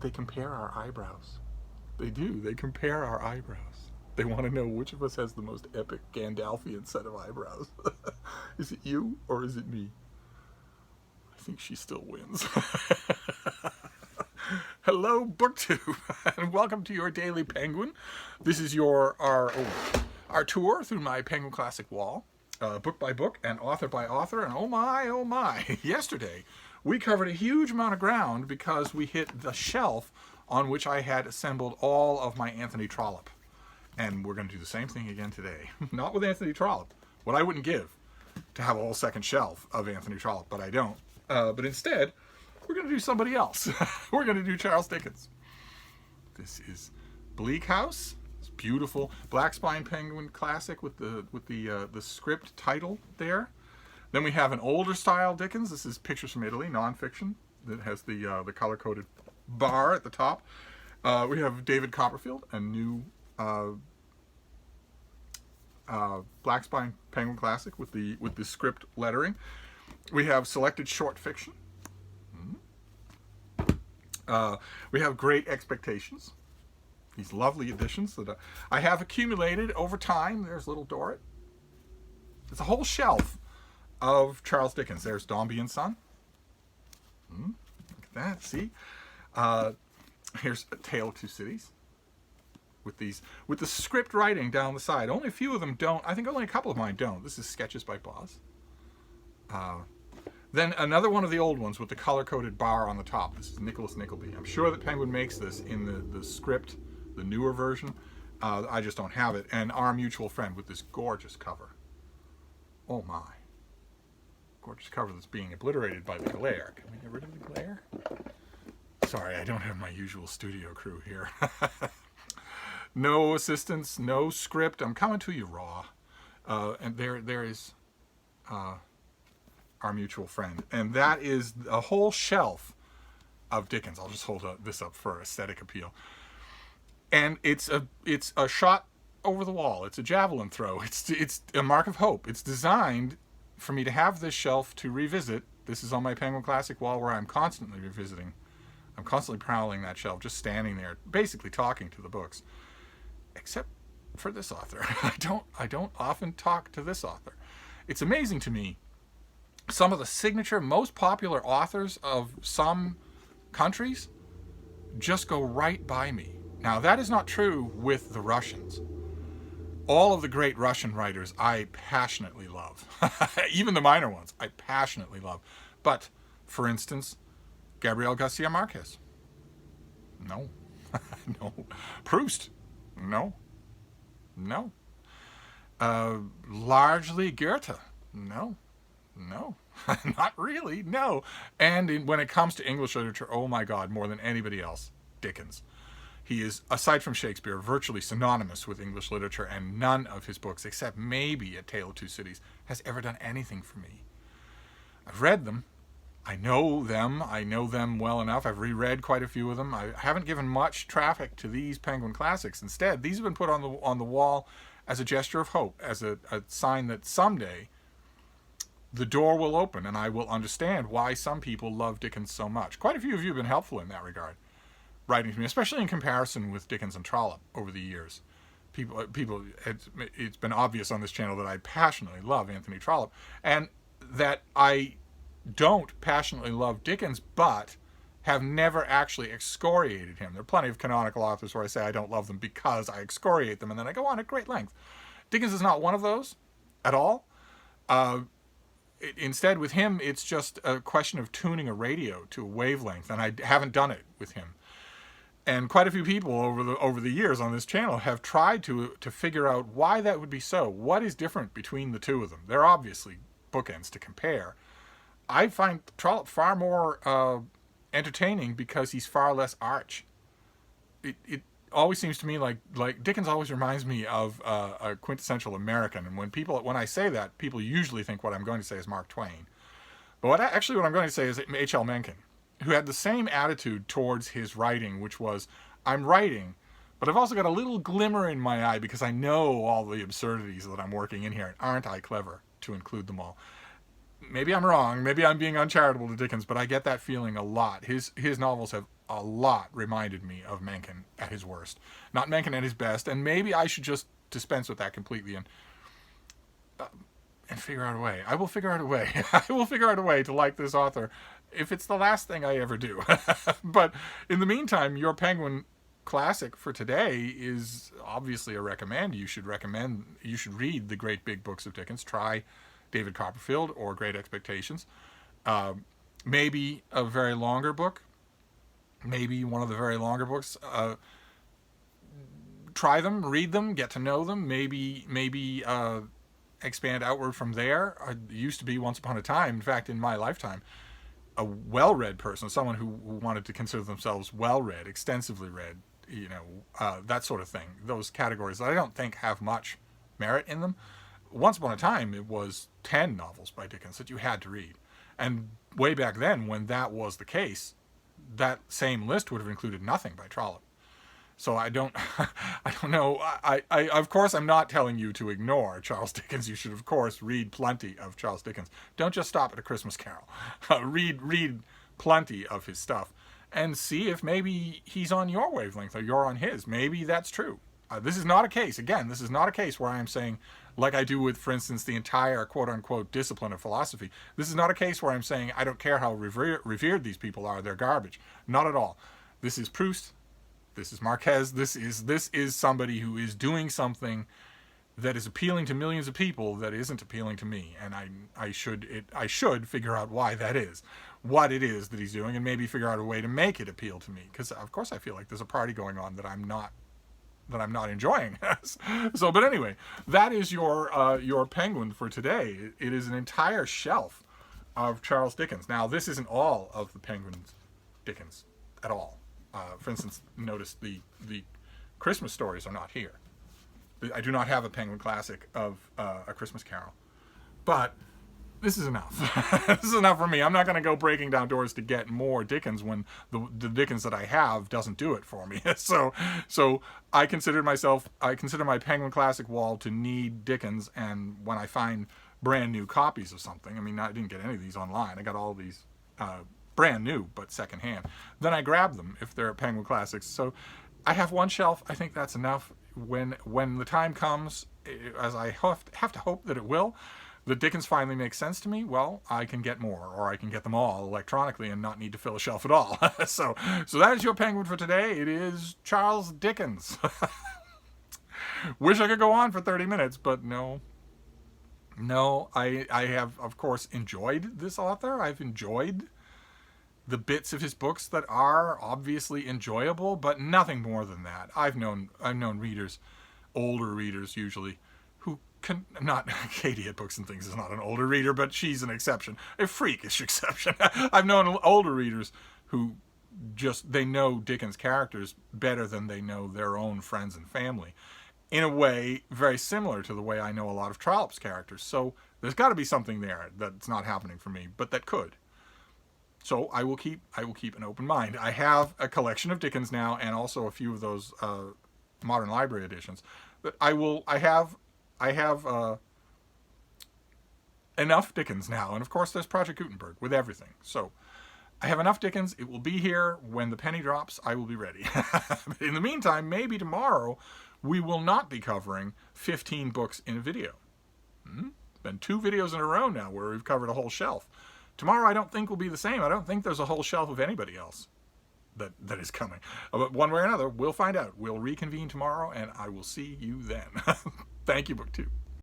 They compare our eyebrows. They do. They compare our eyebrows. They want to know which of us has the most epic Gandalfian set of eyebrows. Is it you or is it me? I think she still wins. Hello, BookTube, and welcome to your Daily Penguin. This is our tour through my Penguin Classic wall, book by book and author by author. And oh my, yesterday we covered a huge amount of ground because we hit the shelf on which I had assembled all of my Anthony Trollope. And we're going to do the same thing again today. Not with Anthony Trollope. What I wouldn't give to have a whole second shelf of Anthony Trollope, but I don't. But instead, we're going to do somebody else. We're going to do Charles Dickens. This is Bleak House. It's beautiful Black Spine Penguin Classic with the script title there. Then we have an older style Dickens. This is Pictures from Italy, nonfiction. That has the color-coded bar at the top. We have David Copperfield, a new Black Spine Penguin Classic with the script lettering. We have selected short fiction. We have Great Expectations. These lovely editions that I have accumulated over time. There's Little Dorrit. It's a whole shelf of Charles Dickens. There's Dombey and Son. Look at that. See? Here's A Tale of Two Cities. With the script writing down the side. Only a few of them don't. I think only a couple of mine don't. This is Sketches by Boz. Then another one of the old ones with the color-coded bar on the top. This is Nicholas Nickleby. I'm sure that Penguin makes this in the script, the newer version. I just don't have it. And Our Mutual Friend with this gorgeous cover. Oh my. Gorgeous cover that's being obliterated by the glare. Can we get rid of the glare? Sorry, I don't have my usual studio crew here. No assistance, no script. I'm coming to you raw. And there is Our Mutual Friend. And that is a whole shelf of Dickens. I'll just hold this up for aesthetic appeal. And it's a shot over the wall. It's a javelin throw. It's a mark of hope. It's designed for me to have this shelf to revisit. This is on my Penguin Classic wall where I'm constantly revisiting. I'm constantly prowling that shelf, just standing there, basically talking to the books. Except for this author. I don't often talk to this author. It's amazing to me. Some of the signature, most popular authors of some countries just go right by me. Now, that is not true with the Russians. All of the great Russian writers I passionately love. Even the minor ones I passionately love. But, for instance, Gabriel Garcia Marquez. No. No. Proust. No. No. Largely Goethe. No. No. Not really. No. And when it comes to English literature, oh my God, more than anybody else, Dickens. He is, aside from Shakespeare, virtually synonymous with English literature, and none of his books, except maybe A Tale of Two Cities, has ever done anything for me. I've read them. I know them well enough. I've reread quite a few of them. I haven't given much traffic to these Penguin Classics. Instead, these have been put on the wall as a gesture of hope, as a sign that someday the door will open and I will understand why some people love Dickens so much. Quite a few of you have been helpful in that regard, writing to me, especially in comparison with Dickens and Trollope over the years. It's been obvious on this channel that I passionately love Anthony Trollope, and that I don't passionately love Dickens, but have never actually excoriated him. There are plenty of canonical authors where I say I don't love them because I excoriate them, and then I go on at great length. Dickens is not one of those at all. Instead, with him, it's just a question of tuning a radio to a wavelength, and I haven't done it with him. And quite a few people over the years on this channel have tried to figure out why that would be so. What is different between the two of them? They're obviously bookends to compare. I find Trollope far more entertaining because he's far less arch. It always seems to me like Dickens always reminds me of a quintessential American, and when I say that, people usually think what I'm going to say is Mark Twain. But what I'm going to say is H.L. Mencken, who had the same attitude towards his writing, which was, I'm writing, but I've also got a little glimmer in my eye because I know all the absurdities that I'm working in here, and aren't I clever to include them all? Maybe I'm wrong, maybe I'm being uncharitable to Dickens, but I get that feeling a lot. His novels have a lot reminded me of Mencken at his worst, not Mencken at his best. And maybe I should just dispense with that completely and figure out a way. I will figure out a way. I will figure out a way to like this author if it's the last thing I ever do. But in the meantime, your Penguin classic for today is obviously a recommend. You should read the great big books of Dickens. Try David Copperfield or Great Expectations. Maybe a very longer book. Maybe one of the very longer books. Try them, read them, get to know them. Maybe expand outward from there. I used to be once upon a time, in fact, in my lifetime, a well-read person, someone who wanted to consider themselves well-read, extensively read, that sort of thing. Those categories that I don't think have much merit in them. Once upon a time, it was 10 novels by Dickens that you had to read. And way back then, when that was the case, that same list would have included nothing by Trollope. So I don't know. I of course, I'm not telling you to ignore Charles Dickens. You should, of course, read plenty of Charles Dickens. Don't just stop at A Christmas Carol. Read plenty of his stuff and see if maybe he's on your wavelength or you're on his. Maybe that's true. This is not a case. Again, this is not a case where I am saying, like I do with, for instance, the entire quote-unquote discipline of philosophy. This is not a case where I'm saying I don't care how revered these people are. They're garbage. Not at all. This is Proust. This is Marquez. This is somebody who is doing something that is appealing to millions of people that isn't appealing to me, and I should figure out why that is, what it is that he's doing, and maybe figure out a way to make it appeal to me. Because of course I feel like there's a party going on that I'm not enjoying. So, but anyway, that is your Penguin for today. It is an entire shelf of Charles Dickens. Now, this isn't all of the Penguin's Dickens at all. For instance, notice the Christmas stories are not here. I do not have a Penguin classic of A Christmas Carol. But this is enough. This is enough for me. I'm not going to go breaking down doors to get more Dickens when the Dickens that I have doesn't do it for me. So I consider my Penguin classic wall to need Dickens, and when I find brand new copies of something, I mean, I didn't get any of these online. I got all of these brand new, but secondhand. Then I grab them if they're Penguin classics. So I have one shelf. I think that's enough. When the time comes, as I have to hope that it will, the Dickens finally makes sense to me, well, I can get more, or I can get them all electronically and not need to fill a shelf at all. So that is your Penguin for today. It is Charles Dickens. Wish I could go on for 30 minutes, but no. I have, of course, enjoyed this author. I've enjoyed the bits of his books that are obviously enjoyable, but nothing more than that. I've known readers, older readers usually, who can not. Katie at Books and Things is not an older reader, but she's an exception, a freakish exception. I've known older readers who they know Dickens characters better than they know their own friends and family, in a way very similar to the way I know a lot of Trollope's characters. So there's got to be something there that's not happening for me, but that could. So I will keep an open mind. I have a collection of Dickens now, and also a few of those modern library editions. But I have enough Dickens now, and of course there's Project Gutenberg with everything. So I have enough Dickens. It will be here when the penny drops. I will be ready. In the meantime, maybe tomorrow we will not be covering 15 books in a video. It's been 2 videos in a row now where we've covered a whole shelf. Tomorrow I don't think will be the same. I don't think there's a whole shelf of anybody else that is coming. But one way or another, we'll find out. We'll reconvene tomorrow, and I will see you then. Thank you, BookTube.